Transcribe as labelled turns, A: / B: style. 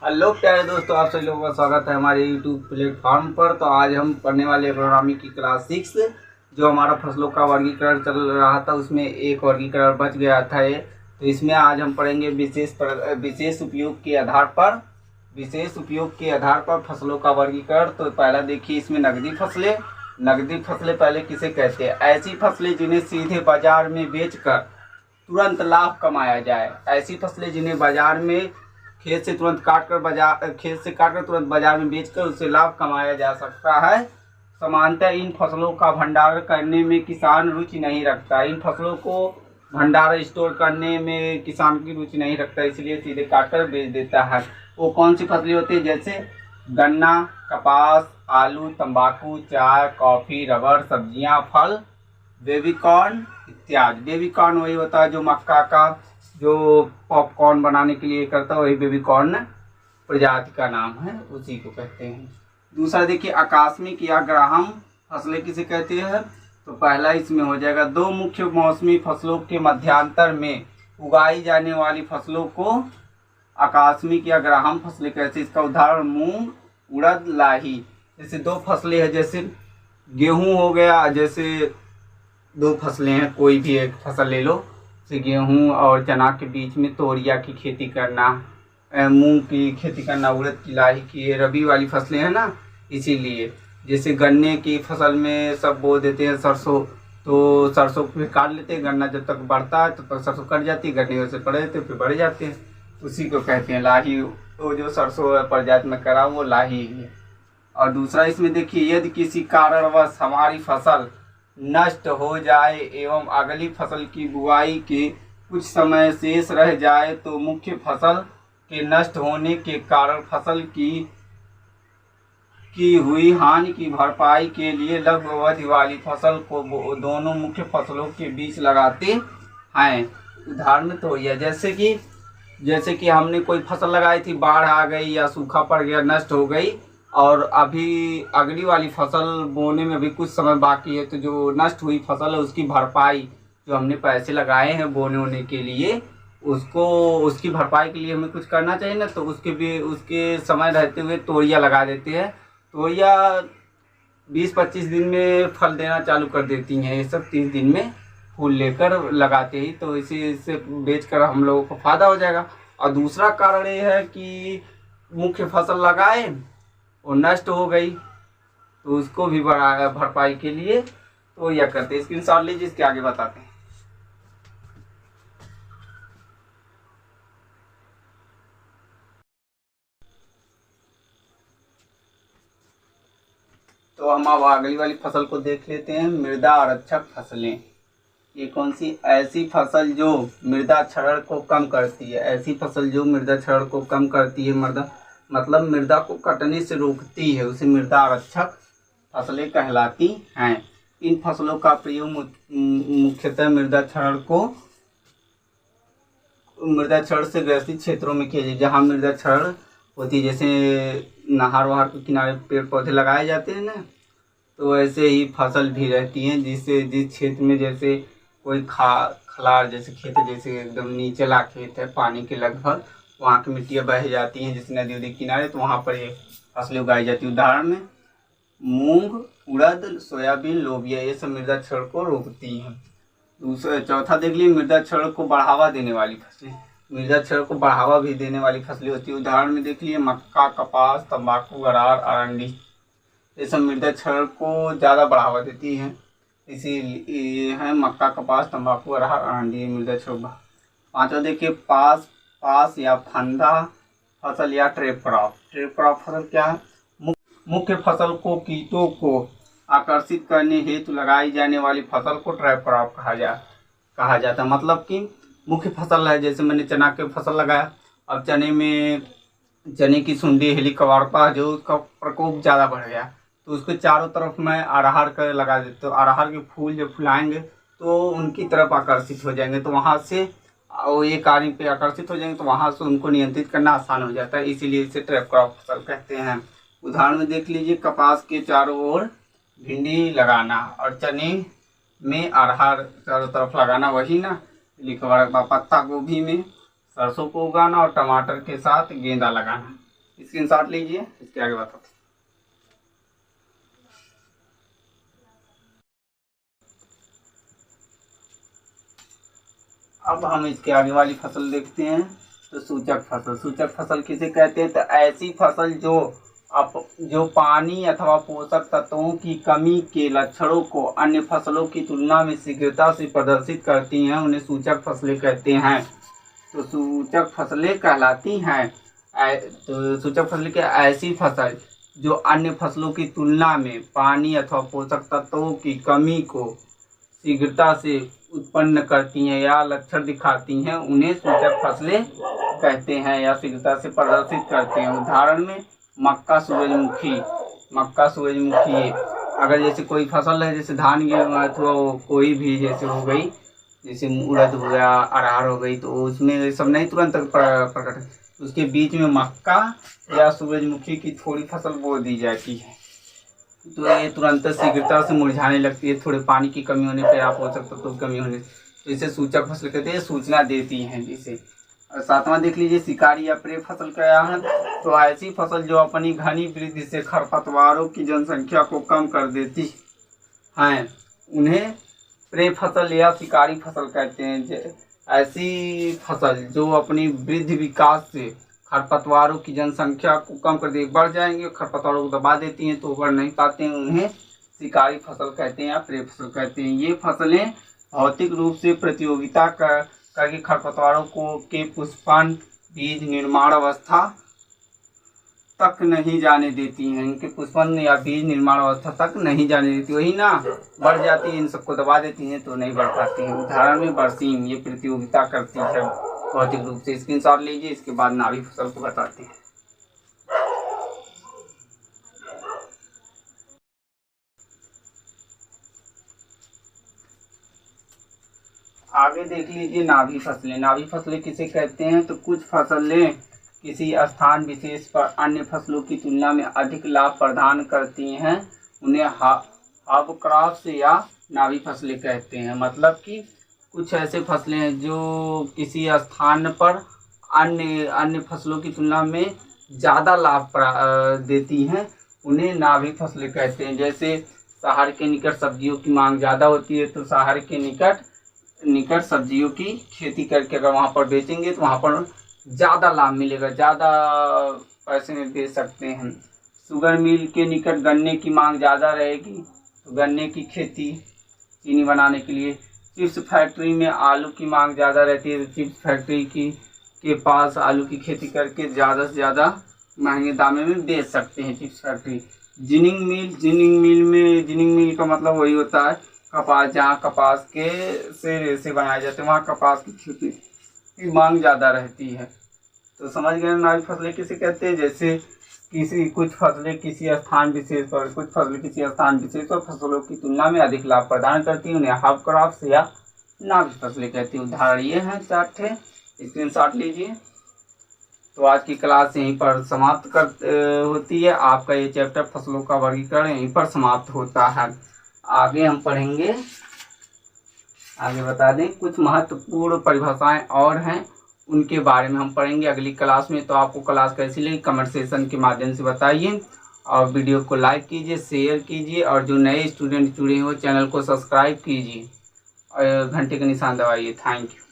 A: Hello प्यारे दोस्तों, आप सभी लोगों का स्वागत है हमारे यूट्यूब प्लेटफॉर्म पर। तो आज हम पढ़ने वाले एग्रोनॉमी की क्लास 6 जो हमारा फसलों का वर्गीकरण चल रहा था, उसमें एक वर्गीकरण बच गया था ये। तो इसमें आज हम पढ़ेंगे विशेष उपयोग के आधार पर फसलों का वर्गीकरण। तो पहला देखिए, इसमें नकदी फसलें। नकदी फसलें पहले किसे कहते हैं? ऐसी फसलें जिन्हें सीधे बाजार में बेचकर तुरंत लाभ कमाया जाए। ऐसी फसलें जिन्हें बाजार में खेत से काटकर तुरंत बाजार में बेचकर उससे लाभ कमाया जा सकता है। सामान्यतः इन फसलों का भंडारण करने में किसान रुचि नहीं रखता। इन फसलों को भंडारण स्टोर करने में किसान की रुचि नहीं रखता, इसलिए सीधे काटकर बेच देता है। वो कौन सी फसलें होती है? जैसे गन्ना, कपास, आलू, तंबाकू, चाय, कॉफी, रबर, सब्जियां, फल, बेबीकॉर्न इत्यादि। बेबीकॉर्न वही होता है जो मक्का का जो पॉपकॉर्न बनाने के लिए करता है, वही बेबीकॉर्न प्रजाति का नाम है, उसी को कहते हैं। दूसरा देखिए, आकस्मिक या ग्राहम फसलें किसे कहते हैं? तो पहला इसमें हो जाएगा, दो मुख्य मौसमी फसलों के मध्यांतर में उगाई जाने वाली फसलों को आकस्मिक या ग्राहम फसलें कहते हैं। इसका उदाहरण मूंग, उड़द, लाही। जैसे दो फसलें हैं, जैसे गेहूं हो गया, जैसे दो फसलें हैं, कोई भी एक फसल ले लो, जैसे गेहूं और चना के बीच में तोरिया की खेती करना, मूंग की खेती करना, उड़द की, लाही की, रबी वाली फसलें हैं ना, इसीलिए। जैसे गन्ने की फसल में सब बो देते हैं सरसों, तो सरसों फिर काट लेते हैं, गन्ना जब तक बढ़ता है तब तक सरसों कट जाती है, गन्ने वैसे पड़े रहते फिर बढ़ जाते हैं, उसी को कहते हैं लाही। तो जो सरसों प्रजाति में करा वो लाही है। और दूसरा इसमें देखिए, यदि किसी कारणवश हमारी फसल नष्ट हो जाए एवं अगली फसल की बुआई के कुछ समय शेष रह जाए तो मुख्य फसल के नष्ट होने के कारण फसल की हुई हानि की भरपाई के लिए लघु अवधि वाली फसल को दोनों मुख्य फसलों के बीच लगाते हैं। उदाहरण में तो यह जैसे कि हमने कोई फसल लगाई थी, बाढ़ आ गई या सूखा पड़ गया, नष्ट हो गई, और अभी अगली वाली फसल बोने में अभी कुछ समय बाकी है, तो जो नष्ट हुई फसल है उसकी भरपाई, जो हमने पैसे लगाए हैं बोने होने के लिए, उसकी भरपाई के लिए हमें कुछ करना चाहिए ना। तो उसके समय रहते हुए तोरियां लगा देते हैं। तोरियां 20-25 दिन में फल देना चालू कर देती हैं, ये सब 30 दिन में फूल लेकर लगाते ही, तो इससे बेचकर हम लोगों को फायदा हो जाएगा। और दूसरा कारण ये है कि मुख्य फसल लगाए और नष्ट हो गई, तो उसको भी भरपाई के लिए तो यह करते हैं। स्क्रीनशॉट लीजिए, इसके आगे बताते हैं। तो हम अब अगली वाली फसल को देख लेते हैं, मृदा आरक्षक फसलें। ये कौन सी? ऐसी फसल जो मृदा क्षरण को कम करती है। ऐसी फसल जो मृदा क्षरण को कम करती है, मतलब मृदा को कटने से रोकती है, उसे मृदा आरक्षक फसलें कहलाती हैं। इन फसलों का प्रयोग मुख्यतः मृदा क्षरण से ग्रसित क्षेत्रों में किया जाए, जहाँ मृदा क्षरण होती है। जैसे नहर वहार के किनारे पेड़ पौधे लगाए जाते हैं ना, तो ऐसे ही फसल भी रहती हैं, जिस क्षेत्र में जैसे कोई खलार जैसे खेत है, जैसे एकदम नीचला खेत है पानी के लगभग, वहाँ की मिट्टियाँ बह जाती हैं, जैसे नदी उदी किनारे, तो वहाँ पर ये फसलें उगाई जाती है। उदाहरण में मूंग, उड़द, सोयाबीन, लोबिया, ये सब मृदा क्षरण को रोकती हैं। चौथा देख लीजिए, मृदा क्षरण को बढ़ावा देने वाली फसलें। मृदा क्षरण को बढ़ावा भी देने वाली फसलें होती है। उदाहरण में देख लीजिए, मक्का, कपास, तंबाकू, अरार, अरंडी, ये सब मृदा क्षरण को ज़्यादा बढ़ावा देती हैं। इसीलिए है मक्का, कपास, तंबाकू, अरहर, अरंडी मृदा क्षरण। पांचवा देखिए, पास या फंदा फसल या ट्रैप क्रॉप। ट्रैप क्रॉप फसल क्या है? मुख्य फसल को कीटों को आकर्षित करने हेतु लगाई जाने वाली फसल को ट्रैप क्रॉप कहा जाता है। मतलब कि मुख्य फसल है, जैसे मैंने चना के फसल लगाया, अब चने की सुंडी हेलिकॉप्टर जो उसका प्रकोप ज़्यादा बढ़ गया, तो उसके चारों तरफ मैं अरहर कर लगा देता। तो अरहर के फूल जब फुलाएंगे तो उनकी तरफ आकर्षित हो जाएंगे, तो वहाँ से वो एक कार्य पे आकर्षित हो जाएंगे, तो वहाँ से उनको नियंत्रित करना आसान हो जाता है, इसीलिए इसे ट्रैप क्रॉप फसल कहते हैं। उदाहरण में देख लीजिए, कपास के चारों ओर भिंडी लगाना, और चने में अरहर चारों तरफ लगाना, वही ना लिखवा। पत्ता गोभी में सरसों को उगाना, और टमाटर के साथ गेंदा लगाना। स्क्रीनशॉट लीजिए, इसके आगे बताते हैं। अब हम इसके आगे वाली फसल देखते हैं। तो सूचक फसल, सूचक फसल किसे कहते हैं? तो ऐसी फसल जो पानी अथवा पोषक तत्वों की कमी के लक्षणों को अन्य फसलों की तुलना में शीघ्रता से प्रदर्शित करती हैं, उन्हें सूचक फसलें कहते हैं। तो सूचक फसलें कहलाती हैं। तो सूचक फसलें क्या? ऐसी फसल जो अन्य फसलों की तुलना में पानी अथवा पोषक तत्वों की कमी को शीघ्रता से उत्पन्न करती हैं या लक्षण दिखाती हैं, उन्हें सूचक फसलें कहते हैं या शीघ्रता से प्रदर्शित करते हैं। उदाहरण में मक्का, सूरजमुखी। मक्का, सूरजमुखी, अगर जैसे कोई फसल है, जैसे धान गेहूँ अथवा कोई भी जैसे हो गई, जैसे उड़द हो गया, अरहर हो गई, तो उसमें सब नहीं तुरंत प्रकट, उसके बीच में मक्का या सूरजमुखी की थोड़ी फसल बो दी जाती है, तो ये तुरंत शीघ्रता से मुरझाने लगती है, थोड़े पानी की कमी होने पर या पोषक तत्वों की कमी होने, तो इसे सूचक फसल कहते हैं, सूचना देती हैं जिसे। और सातवां देख लीजिए, शिकारी या प्रे फसल क्या है? तो ऐसी फसल जो अपनी घनी वृद्धि से खरपतवारों की जनसंख्या को कम कर देती हैं, उन्हें प्रे फसल या शिकारी फसल कहते हैं। ऐसी फसल जो अपनी वृद्धि विकास से खरपतवारों की जनसंख्या को कम कर दे, बढ़ जाएंगे, खरपतवारों को दबा देती हैं तो बढ़ नहीं पाते हैं, उन्हें शिकारी फसल कहते हैं या प्रे फसल कहते हैं। ये फसलें भौतिक रूप से प्रतियोगिता करके खरपतवारों के पुष्पन बीज निर्माण अवस्था तक नहीं जाने देती हैं, इनके पुष्पन या बीज निर्माण अवस्था तक नहीं जाने देती, वही ना बढ़ जाती है, इन सबको दबा देती हैं तो नहीं बढ़ पाती हैं। उदाहरण में बरसीम, ये प्रतियोगिता करती है भौतिक रूप से। स्क्रीनशॉट लीजिए, इसके बाद नाभी फसल को बताते हैं। आगे देख लीजिए नाभी फसलें। नाभी फसलें किसे कहते हैं? तो कुछ फसलें किसी स्थान विशेष पर अन्य फसलों की तुलना में अधिक लाभ प्रदान करती हैं, उन्हें हब क्रॉप्स या नाभी फसलें कहते हैं। मतलब कि कुछ ऐसे फसलें हैं जो किसी स्थान पर अन्य फसलों की तुलना में ज़्यादा लाभ देती हैं, उन्हें नाभी फसलें कहते हैं। जैसे शहर के निकट सब्जियों की मांग ज़्यादा होती है, तो शहर के निकट सब्जियों की खेती करके अगर वहाँ पर बेचेंगे तो वहाँ पर ज़्यादा लाभ मिलेगा, ज़्यादा पैसे में बेच सकते हैं। शुगर मिल के निकट गन्ने की मांग ज़्यादा रहेगी, तो गन्ने की खेती चीनी बनाने के लिए। चिप्स फैक्ट्री में आलू की मांग ज़्यादा रहती है, तो चिप्स फैक्ट्री के पास आलू की खेती करके ज़्यादा से ज़्यादा महंगे दामे में बेच सकते हैं चिप्स फैक्ट्री। जिनिंग मिल का मतलब वही होता है कपास, जहाँ कपास से रेशे बनाए जाते हैं, वहाँ कपास की खेती की मांग ज़्यादा रहती है। तो समझ गए नाभी फसलें किसे कहते हैं? जैसे कुछ फसलें किसी स्थान विशेष पर फसलों की तुलना में अधिक लाभ प्रदान करती हैं, उन्हें हब क्रॉप्स या नाभी फसलें कहती हैं। उदाहरण ये हैं 4 ठे, स्क्रीनशॉट लीजिए। तो आज की क्लास यहीं पर समाप्त होती है। आपका ये चैप्टर फसलों का वर्गीकरण यहीं पर समाप्त होता है। आगे हम पढ़ेंगे, आगे बता दें कुछ महत्वपूर्ण परिभाषाएं और हैं, उनके बारे में हम पढ़ेंगे अगली क्लास में। तो आपको क्लास कैसी लगी कमेंट सेक्शन के माध्यम से बताइए, और वीडियो को लाइक कीजिए, शेयर कीजिए, और जो नए स्टूडेंट जुड़े हो चैनल को सब्सक्राइब कीजिए और घंटे का निशान दबाइए। Thank you.